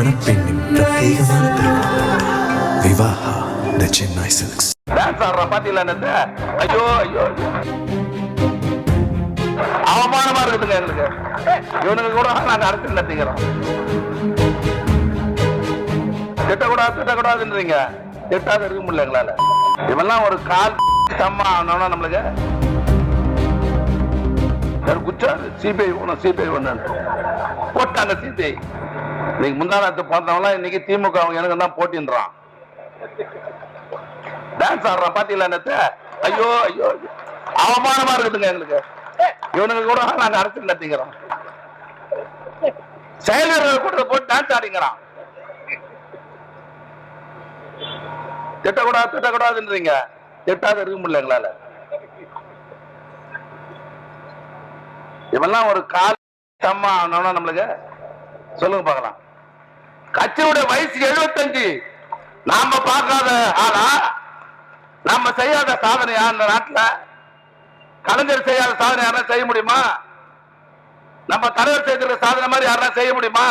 மணப்பெண்ணின் பிரத்யேகமான திருமணம் விவாஹா தி Chennai silks. Dance ஆடுற பாத்தீங்களா? ஐயோ ஐயோ அவமானமா இருக்குதுங்க எங்களுக்கு. இவனுக்கு கூட நாங்க அரசியல் நடத்திக்கிறோம். திட்டக்கூடாதுன்றீங்க, திட்டாத இருக்க முடியல எங்களால. இவெல்லாம் ஒரு கால் சம்மா ஆனோம்னா நம்மளுக்கு குச்சாரு. சிபிஐ ஒண்ணு சிபிஐ ஒண்ணு போட்டாங்க. சிபிஐ இன்னைக்கு முந்தானத்து பார்த்தவங்களாம் இன்னைக்கு திமுக எனக்கு தான் போட்டின்றான். டான்ஸ் ஆடுறான் பாத்தீங்களா? ஐயோ ஐயோ அவமானமா இருக்குதுங்க எங்களுக்கு. இவனுக்கு கூட நாங்க அரசியல் நடத்திக்கிறோம். செயலர்கள் கூட போட்டு டான்ஸ் ஆடிங்கிறான். திட்டக்கூடாதுன்றீங்க, திட்டாத இருக்க முடியல எங்களால. இவெல்லாம் ஒரு கால் சம்மா ஆனோம்னா நம்மளுக்கு சொல்லுங்க பார்க்கலாம். கட்சியுடைய வயசு 75. நாம பார்க்காத ஆனா நாம செய்யாத சாதனையா இந்த நாட்டுல? கலைஞர் செய்யாத சாதனை யாரா செய்ய முடியுமா? நம்ம தலைவர் செய்திருக்க சாதனை மாதிரி யாரா செய்ய முடியுமா?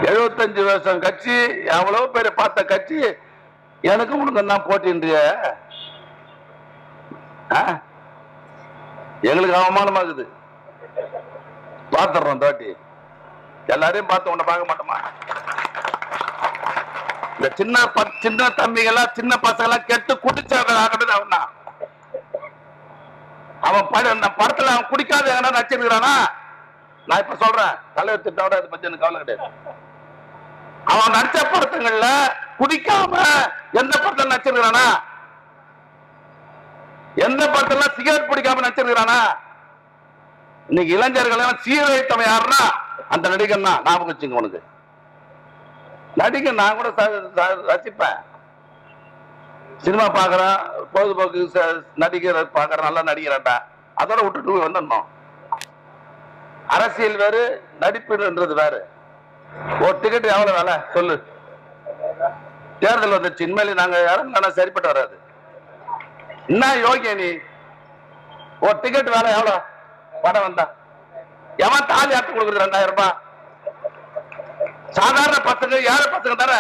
75 வருஷம் கட்சி, எவ்வளவு பேரை பார்த்த கட்சி, எனக்கு உனக்கு தான் போட்டின்றிய. எங்களுக்கு அவமானமாகுது. பார்த்துடுறோம் தோட்டி. எல்லாரையும் பார்த்து உன்னை பார்க்க மாட்டோமா? இந்த சின்ன தம்பிகள்லாம் சின்ன பசங்கெல்லாம் கெட்டு குடிச்சவன் அவன் தான். அவன் படத்துல அவன் குடிக்காத எங்கன்னா நடிச்சிருக்கிறானா? நான் இப்ப சொல்றேன், தலைவர் திட்டோட அதை பத்தி எனக்கு கவலை கிடையாது. அவன் நடிச்ச படத்துங்கள்ல குடிக்காம எந்த படத்துல நடிச்சிருக்கிறானா? எந்த படத்துல சிகரெட் பிடிக்காம நடிச்சிருக்கிறானா? இன்னைக்கு இளைஞர்கள் சீரழித்தவன் யாருன்னா அந்த நடிகன் தான். ஞாபகம் வச்சுங்க. உனக்கு நடிகன் நான் கூட ரசிப்பேன். சினிமா பாக்குறேன், பொழுதுபோக்கு நடிகர் பாக்குறேன், நல்லா நடிகராட்டா. அதோட விட்டுட்டு வந்துடணும். அரசியல் வேறு, நடிப்புன்றது வேறு. ஒரு டிக்கெட் எவ்வளவு வேலை சொல்லு? தேர்தல் வந்துச்சு, இனிமேல் நாங்க யாரும் சரிப்பட்டு வராது. என்ன யோகிய நீ? ஒரு டிக்கெட் வேலை எவ்வளவு? படம் வந்தா எவன் தாலி ஆட்டு கொடுக்குறது? 2000 ரூபாய். சாதாரண பசங்க, ஏழை பசங்க தானே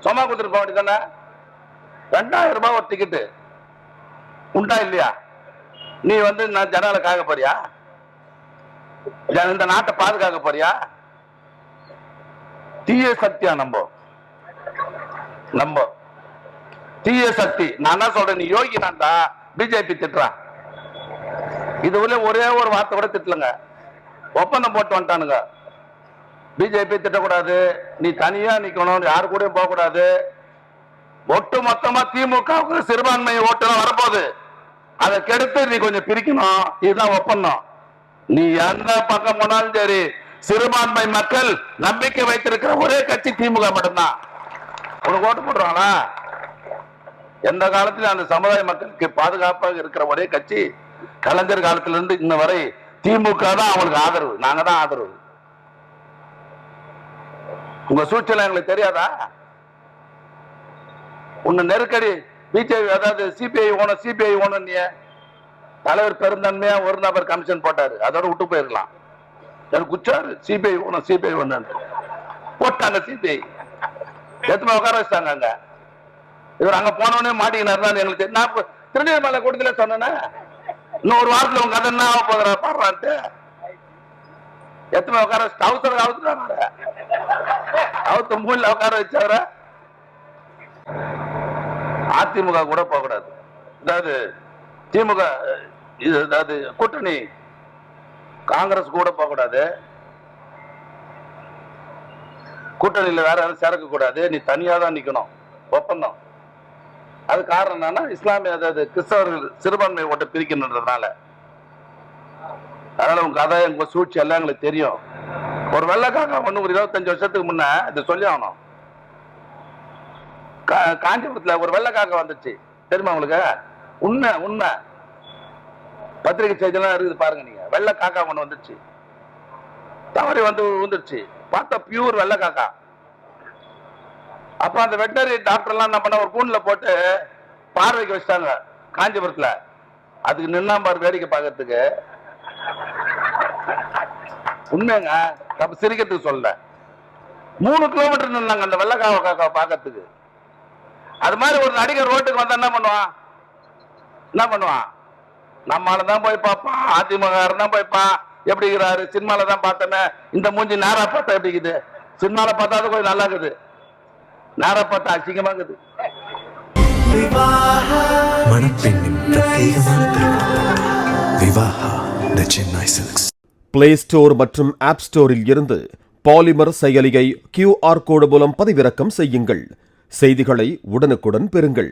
சும்மா கொடுத்துட்டு போக வேண்டியதானே? 2000 ரூபாய் ஒரு டிக்கெட்டு உண்டா இல்லையா? நீ நான் ஜனங்களை காக்க போறியா? இந்த நாட்டை பாதுகாக்க போறியா? தீய சக்தியா நம்ப தீய சக்தி. நான் தான் சொல்றேன், நீ யோகி நான்டா. பிஜேபி திட்டுறான். இது ஒரே ஒரு வார்த்தை கூட திட்டலங்க. ஒப்பந்தம் போட்டு வந்துட்டானுங்க. பிஜேபி திட்டக்கூடாது, நீ தனியா நிக்கணும், யாரு கூட போக கூடாது. ஒட்டு மொத்தமா திமுக சிறுபான்மை ஓட்டு வரப்போகுது. அதை கெடுத்து நீ கொஞ்சம் பிரிக்கணும். இதுதான் ஒப்பந்தம். நீ எந்த பக்கம் போனாலும் சரி, சிறுபான்மை மக்கள் நம்பிக்கை வைத்திருக்கிற ஒரே கட்சி திமுக மட்டும்தான். உனக்கு ஓட்டு போடுறாங்களா? எந்த காலத்திலும் அந்த சமுதாய மக்களுக்கு பாதுகாப்பாக இருக்கிற ஒரே கட்சி கலைஞர் காலத்திலிருந்து இன்ன வரை திமுக தான். அவங்களுக்கு ஆதரவு, நாங்க தான் ஆதரவு. உங்க சூழ்ச்சியெல்லாம் எங்களுக்கு தெரியாதா? உன்னை நெருக்கடி பிஜேபி, அதாவது சிபிஐ ஓணும். தலைவர் பெருந்தன்மையா ஒரு நபர் கமிஷன் போட்டாரு, அதோட விட்டு போயிருக்கலாம். எனக்கு குச்சாரு சிபிஐ ஒண்ணு போட்டாங்க. சிபிஐ எத்தனை உட்கார வச்சிட்டாங்க அங்க. இவர் அங்க போனோடனே மாட்டிக்கினாரு. எங்களுக்கு நான் திருநெல்வேலி கூட்டத்துல சொன்னேன், இன்னும் ஒரு வாரத்துல உங்க கதை என்ன ஆக போகிற பாடுறான்ட்டு. எத்தனை உட்கார அவுத்து மூணுல உட்கார வச்சவர. அதிமுக கூட போக கூடாது. அதாவது திமுக அதாவது கூட்டணி காங்கிரஸ் கூட போக கூடாது. கூட்டணியில வேற யாரும் சேர்க்க கூடாது. நீ தனியா தான் நிக்கணும். ஒப்பந்தம். அது காரணம் என்னன்னா, இஸ்லாமிய அதாவது கிறிஸ்தவர்கள் சிறுபான்மை ஓட்டை பிரிக்கின்றதுனால. அதனால உங்க கதை, உங்க சூழ்ச்சி எல்லாம் எங்களுக்கு தெரியும். ஒரு வெள்ளக்காக ஒரு 25 வருஷத்துக்கு முன்ன இது சொல்லி ஆகணும். காஞ்சிபுரத்துல ஒரு வெள்ளக்காக வந்துச்சு, தெரியுமா உங்களுக்கு? உண்மை பத்திரிகை செய்தியெல்லாம் இருக்குது, பாருங்க நீங்க. வெள்ளை காக்கா ஒண்ணு வந்துச்சு, தவறி வந்துருச்சு. பார்த்தா பியூர் வெள்ளை காக்கா. அப்ப அந்த வெட்டரி டாக்டர் எல்லாம் என்ன பண்ண, ஒரு கூண்டுல போட்டு பார்வைக்கு வச்சிட்டாங்க காஞ்சிபுரத்துல. அதுக்கு நின்னா பாரு வேடிக்கை பார்க்கறதுக்கு. உண்மைங்க, தப்பு சிரிக்கிறதுக்கு சொல்ல. 3 கிலோமீட்டர் நின்னாங்க அந்த வெள்ளக்காவை பார்க்கறதுக்கு. அது மாதிரி ஒரு நடிகர் ரோட்டுக்கு வந்தா என்ன பண்ணுவான்? நம்மால தான் போய் பார்ப்பான், அதிமுக தான் போய்ப்பான். எப்படி இருக்கிறாரு, சினிமால தான் பார்த்தோமே, இந்த மூஞ்சி நேரா பார்த்தா எப்படி இருக்குது? சினிமால பார்த்தா அது கொஞ்சம் நல்லா இருக்குது, நேரா பார்த்தா அசிங்கமா இருக்குது. மணப்பெண்ணின் பிரத்யேகமான திருமணம் விவாஹா தி சென்னை சில்க்ஸ். பிளே ஸ்டோர் மற்றும் ஆப் ஸ்டோரில் இருந்து பாலிமர் செயலியை QR கோடு மூலம் பதிவிறக்கம் செய்யுங்கள். செய்திகளை உடனுக்குடன் பெறுங்கள்.